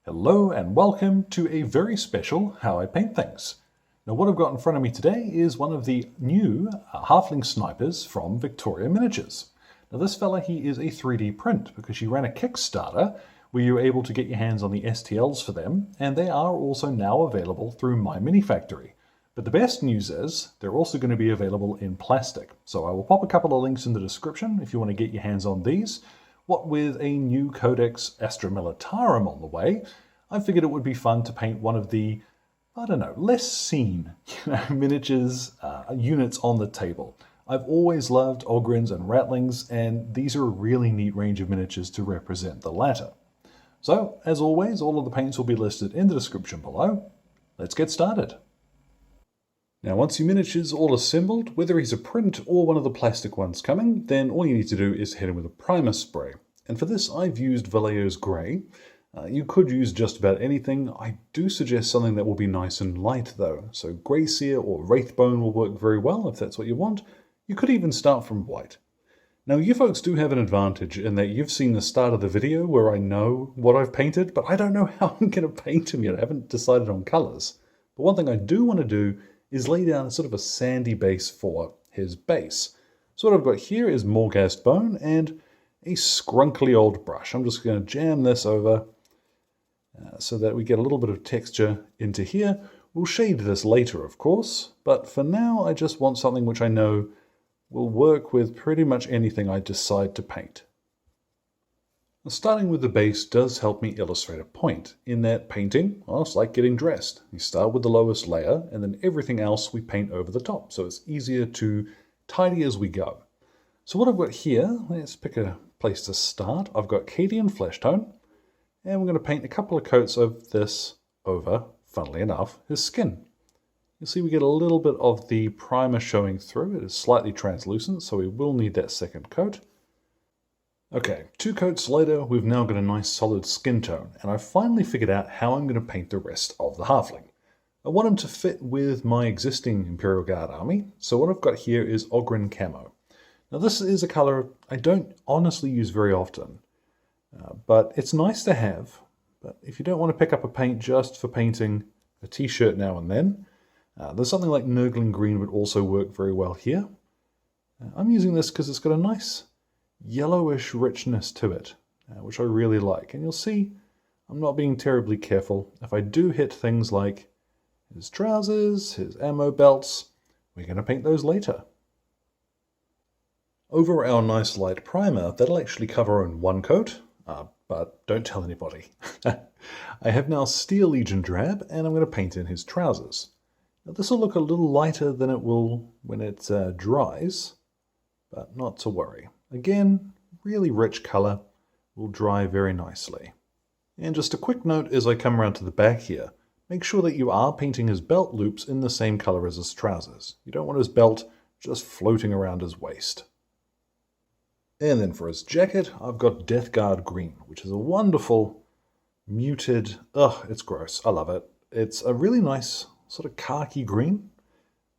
Hello and welcome to a very special How I Paint Things. Now what I've got in front of me today is one of the new Halfling snipers from Victoria Miniatures. Now this fella, he is a 3D print because she ran a Kickstarter where you were able to get your hands on the STLs for them, and they are also now available through My Mini Factory. But the best news is they're also going to be available in plastic. So I will pop a couple of links in the description if you want to get your hands on these. What with a new Codex Astra Militarum on the way, I figured it would be fun to paint one of the, I don't know, less seen miniatures units on the table. I've always loved ogryns and ratlings, and these are a really neat range of miniatures to represent the latter. So, as always, all of the paints will be listed in the description below. Let's get started. Now once your miniature's all assembled, whether he's a print or one of the plastic ones coming, then all you need to do is hit him with a primer spray. And for this I've used Vallejo's Grey. You could use just about anything. I do suggest something that will be nice and light though. So Grey Seer or Wraithbone will work very well if that's what you want. You could even start from white. Now you folks do have an advantage in that you've seen the start of the video where I know what I've painted, but I don't know how I'm going to paint him yet. I haven't decided on colours. But one thing I do want to do is lay down sort of a sandy base for his base. So what I've got here is Morghast bone and a scrunkly old brush. I'm just going to jam this over so that we get a little bit of texture into here. We'll shade this later, of course, but for now I just want something which I know will work with pretty much anything I decide to paint. Starting with the base does help me illustrate a point, in that painting, well, it's like getting dressed. You start with the lowest layer, and then everything else we paint over the top, so it's easier to tidy as we go. So what I've got here, let's pick a place to start. I've got Cadian Fleshtone, and we're going to paint a couple of coats of this over, funnily enough, his skin. You'll see we get a little bit of the primer showing through. It is slightly translucent, so we will need that second coat. Okay, 2 coats later, we've now got a nice solid skin tone, and I've finally figured out how I'm going to paint the rest of the Halfling. I want him to fit with my existing Imperial Guard army, so what I've got here is Ogryn Camo. Now this is a colour I don't honestly use very often, but it's nice to have. But if you don't want to pick up a paint just for painting a t-shirt now and then, there's something like Nurgling Green would also work very well here. I'm using this because it's got a nice yellowish richness to it, which I really like. And you'll see I'm not being terribly careful. If I do hit things like his trousers, his ammo belts, we're going to paint those later. Over our nice light primer, that'll actually cover in 1 coat, but don't tell anybody. I have now Steel Legion Drab, and I'm going to paint in his trousers. Now this will look a little lighter than it will when it dries, but not to worry. Again, really rich colour, will dry very nicely. And just a quick note as I come around to the back here, make sure that you are painting his belt loops in the same colour as his trousers. You don't want his belt just floating around his waist. And then for his jacket, I've got Death Guard Green, which is a wonderful, muted, it's gross, I love it. It's a really nice sort of khaki green.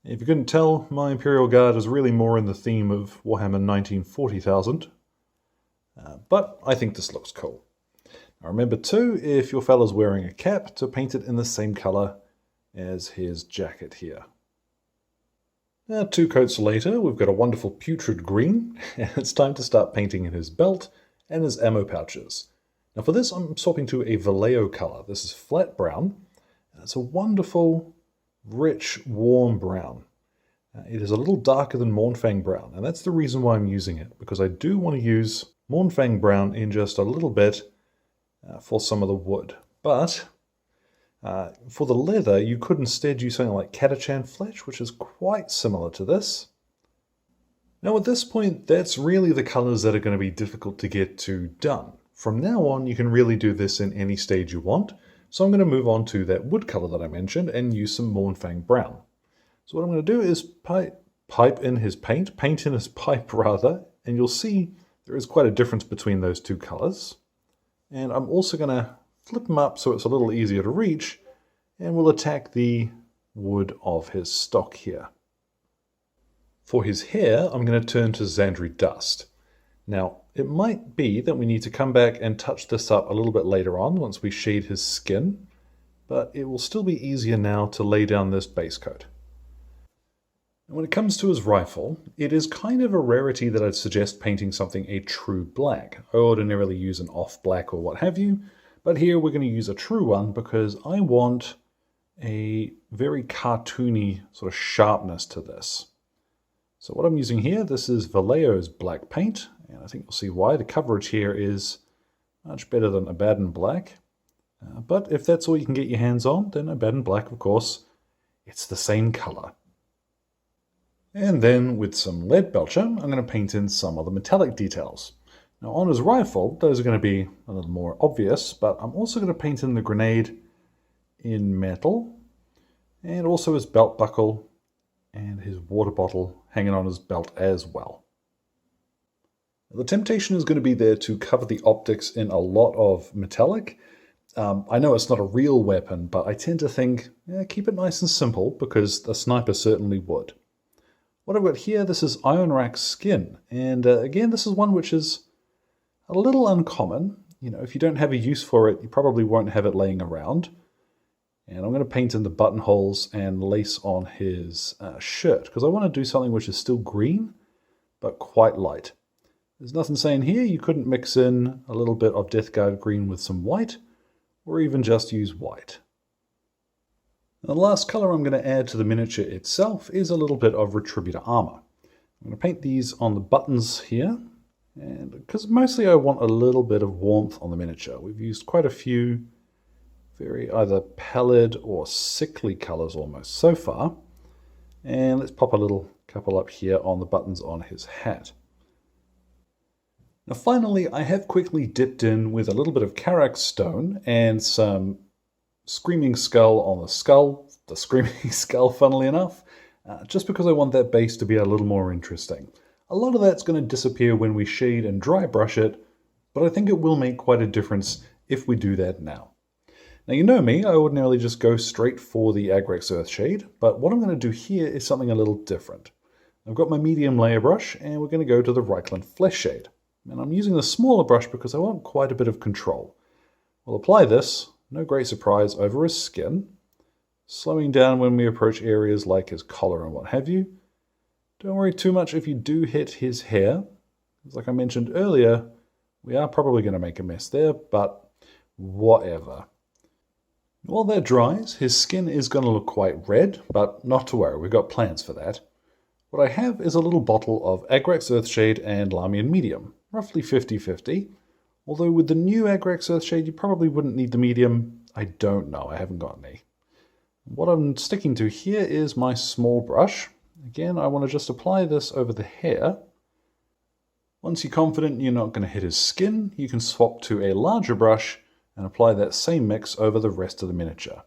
If you couldn't tell, my Imperial Guard is really more in the theme of Warhammer 1940,000. But I think this looks cool. Now remember too, if your fella's wearing a cap, to paint it in the same colour as his jacket here. Now 2 coats later, we've got a wonderful putrid green, and it's time to start painting in his belt and his ammo pouches. Now for this, I'm swapping to a Vallejo colour. This is flat brown, and it's a wonderful, rich, warm brown. It is a little darker than Mournfang brown, and that's the reason why I'm using it, because I do want to use Mournfang brown in just a little bit for some of the wood. But for the leather, you could instead use something like Cadian flesh, which is quite similar to this. Now at this point, that's really the colours that are going to be difficult to get to done. From now on, you can really do this in any stage you want. So I'm going to move on to that wood colour that I mentioned and use some Mournfang brown. So what I'm going to do is paint in his pipe rather, and you'll see there is quite a difference between those 2 colours. And I'm also going to flip him up so it's a little easier to reach, and we'll attack the wood of his stock here. For his hair, I'm going to turn to Zandri Dust. Now, it might be that we need to come back and touch this up a little bit later on once we shade his skin, but it will still be easier now to lay down this base coat. And when it comes to his rifle, it is kind of a rarity that I'd suggest painting something a true black. I ordinarily use an off black or what have you, but here we're going to use a true one because I want a very cartoony sort of sharpness to this. So what I'm using here, this is Vallejo's black paint, and I think you'll see why. The coverage here is much better than Abaddon black. But if that's all you can get your hands on, then Abaddon black, of course, it's the same color. And then with some Leadbelcher, I'm going to paint in some of the metallic details. Now on his rifle, those are going to be a little more obvious, but I'm also going to paint in the grenade in metal, and also his belt buckle and his water bottle hanging on his belt as well. The temptation is going to be there to cover the optics in a lot of metallic. I know it's not a real weapon, but I tend to think, keep it nice and simple, because the sniper certainly would. What I've got here, this is Ionrach's skin, and again, this is one which is a little uncommon. You know, if you don't have a use for it, you probably won't have it laying around. And I'm going to paint in the buttonholes and lace on his shirt, because I want to do something which is still green, but quite light. There's nothing saying here you couldn't mix in a little bit of Death Guard green with some white, or even just use white. And the last color I'm going to add to the miniature itself is a little bit of Retributor armor. I'm going to paint these on the buttons here, and because mostly I want a little bit of warmth on the miniature. We've used quite a few very either pallid or sickly colors almost so far. And let's pop a little couple up here on the buttons on his hat. Now finally, I have quickly dipped in with a little bit of Karak stone and some screaming skull on the screaming skull funnily enough, just because I want that base to be a little more interesting. A lot of that's going to disappear when we shade and dry brush it, but I think it will make quite a difference if we do that now. Now you know me, I ordinarily just go straight for the Agrex's Earthshade, but what I'm going to do here is something a little different. I've got my medium layer brush, and we're going to go to the Reikland Fleshshade. And I'm using the smaller brush because I want quite a bit of control. We'll apply this, no great surprise, over his skin, slowing down when we approach areas like his collar and what have you. Don't worry too much if you do hit his hair. Like I mentioned earlier, we are probably going to make a mess there, but whatever. While that dries, his skin is going to look quite red, but not to worry, we've got plans for that. What I have is a little bottle of Agrex's Earthshade and Lahmian Medium, roughly 50-50. Although with the new Agrex's Earthshade, you probably wouldn't need the medium. I don't know, I haven't got any. What I'm sticking to here is my small brush. Again, I want to just apply this over the hair. Once you're confident you're not going to hit his skin, you can swap to a larger brush and apply that same mix over the rest of the miniature.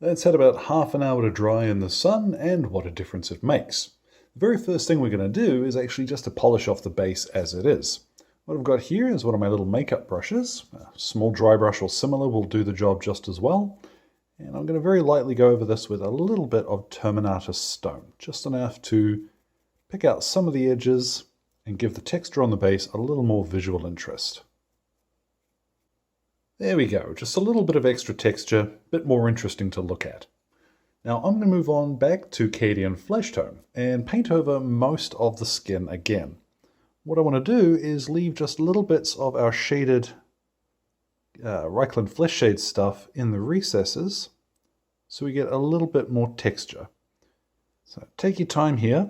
That's had about half an hour to dry in the sun, and what a difference it makes. The very first thing we're going to do is actually just to polish off the base as it is. What I've got here is one of my little makeup brushes. A small dry brush or similar will do the job just as well. And I'm going to very lightly go over this with a little bit of Terminatus stone, just enough to pick out some of the edges and give the texture on the base a little more visual interest. There we go, just a little bit of extra texture, a bit more interesting to look at. Now I'm going to move on back to Cadian Fleshtone and paint over most of the skin again. What I want to do is leave just little bits of our shaded Reikland Fleshshade stuff in the recesses so we get a little bit more texture. So take your time here,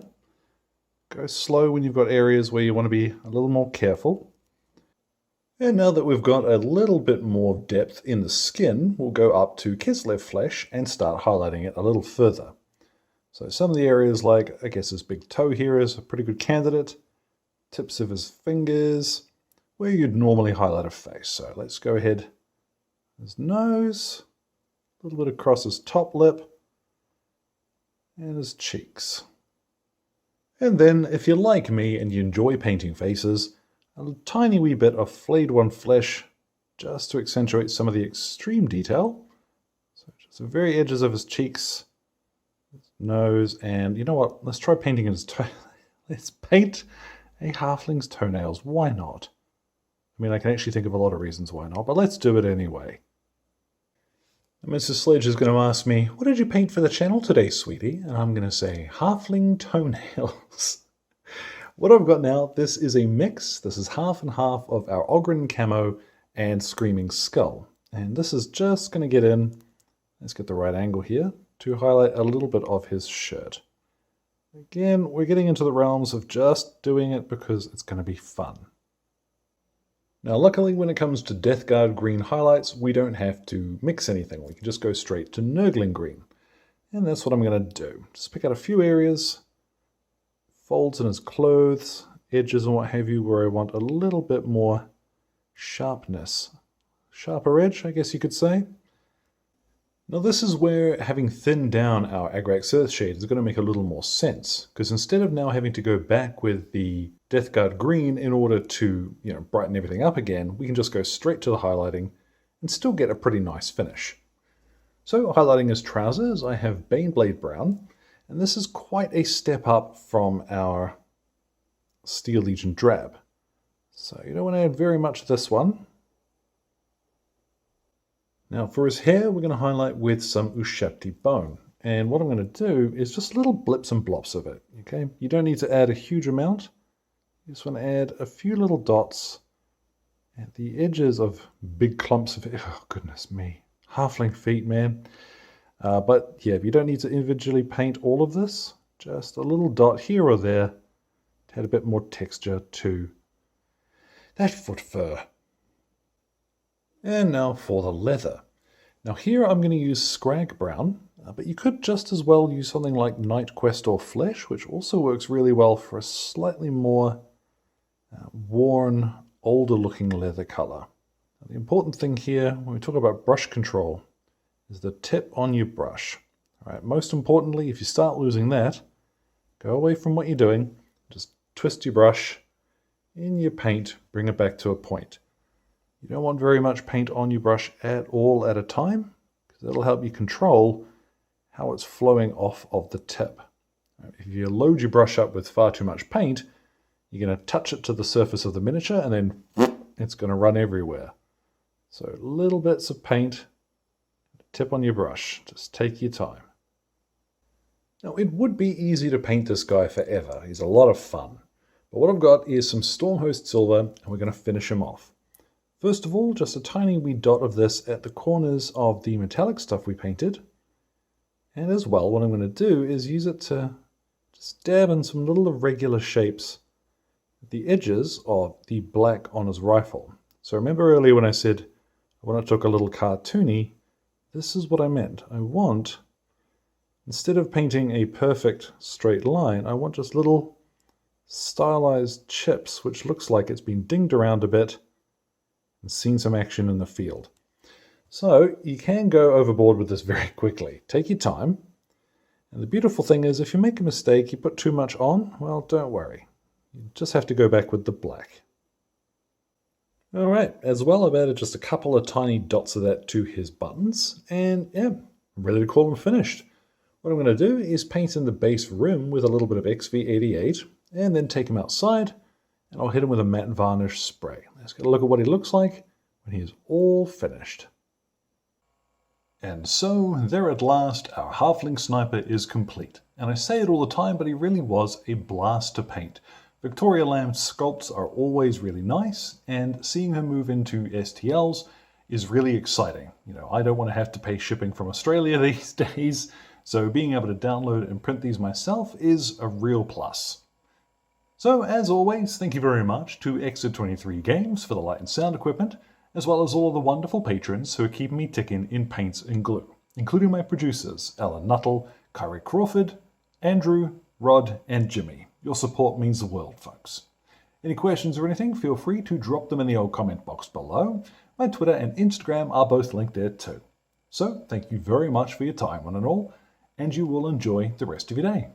go slow when you've got areas where you want to be a little more careful. And now that we've got a little bit more depth in the skin, we'll go up to Kislev flesh and start highlighting it a little further. So some of the areas like, I guess his big toe here is a pretty good candidate. Tips of his fingers, where you'd normally highlight a face. So let's go ahead. His nose, a little bit across his top lip, and his cheeks. And then, if you're like me and you enjoy painting faces, a tiny wee bit of flayed one flesh just to accentuate some of the extreme detail. So just the very edges of his cheeks, his nose, and you know what? Let's try painting his toe. Let's paint a halfling's toenails. Why not? I mean, I can actually think of a lot of reasons why not, but let's do it anyway. And Mrs. Sledge is going to ask me, what did you paint for the channel today, sweetie? And I'm going to say, halfling toenails. What I've got now, this is a mix. This is half and half of our Ogryn camo and Screaming Skull. And this is just going to get in, let's get the right angle here, to highlight a little bit of his shirt. Again, we're getting into the realms of just doing it because it's going to be fun. Now, luckily, when it comes to Death Guard green highlights, we don't have to mix anything. We can just go straight to Nurgling green. And that's what I'm going to do. Just pick out a few areas, folds in his clothes, edges and what have you, where I want a little bit more sharpness. Sharper edge, I guess you could say. Now this is where having thinned down our Agrax Earthshade is going to make a little more sense, because instead of now having to go back with the Death Guard green in order to, brighten everything up again, we can just go straight to the highlighting and still get a pretty nice finish. So highlighting his trousers, I have Baneblade Brown, and this is quite a step up from our Steel Legion Drab. So you don't want to add very much of this one. Now for his hair, we're going to highlight with some Ushapti bone. And what I'm going to do is just little blips and blops of it. Okay, you don't need to add a huge amount. You just want to add a few little dots at the edges of big clumps of it. Oh, goodness me. Halfling feet, man. But yeah, you don't need to individually paint all of this. Just a little dot here or there to add a bit more texture to that foot fur. And now for the leather. Now here I'm going to use Scrag Brown, but you could just as well use something like Night Quest or Flesh, which also works really well for a slightly more worn, older looking leather color. Now, the important thing here when we talk about brush control is the tip on your brush. All right, most importantly, if you start losing that, go away from what you're doing, just twist your brush in your paint, bring it back to a point. You don't want very much paint on your brush at all at a time, because that'll help you control how it's flowing off of the tip. If you load your brush up with far too much paint, you're going to touch it to the surface of the miniature and then it's going to run everywhere. So little bits of paint, tip on your brush, just take your time. Now it would be easy to paint this guy forever, he's a lot of fun. But what I've got is some Stormhost Silver and we're going to finish him off. First of all, just a tiny wee dot of this at the corners of the metallic stuff we painted. And as well, what I'm going to do is use it to just dab in some little irregular shapes at the edges of the black on his rifle. So remember earlier when I said I want it to look a little cartoony, this is what I meant. I want, instead of painting a perfect straight line, I want just little stylized chips, which looks like it's been dinged around a bit and seen some action in the field. So you can go overboard with this very quickly. Take your time. And the beautiful thing is, if you make a mistake, you put too much on, well, don't worry. You just have to go back with the black. All right, as well, I've added just a couple of tiny dots of that to his buttons. And yeah, I'm ready to call him finished. What I'm going to do is paint in the base rim with a little bit of XV88, and then take him outside, and I'll hit him with a matte varnish spray. Let's get a look at what he looks like when he is all finished. And so, there at last, our Halfling Sniper is complete. And I say it all the time, but he really was a blast to paint. Victoria Lamb's sculpts are always really nice, and seeing her move into STLs is really exciting. I don't want to have to pay shipping from Australia these days, so being able to download and print these myself is a real plus. So, as always, thank you very much to Exit 23 Games for the light and sound equipment, as well as all of the wonderful patrons who are keeping me ticking in paints and glue, including my producers, Alan Nuttall, Kyrie Crawford, Andrew, Rod, and Jimmy. Your support means the world, folks. Any questions or anything, feel free to drop them in the old comment box below. My Twitter and Instagram are both linked there too. So, thank you very much for your time, one and all, and you will enjoy the rest of your day.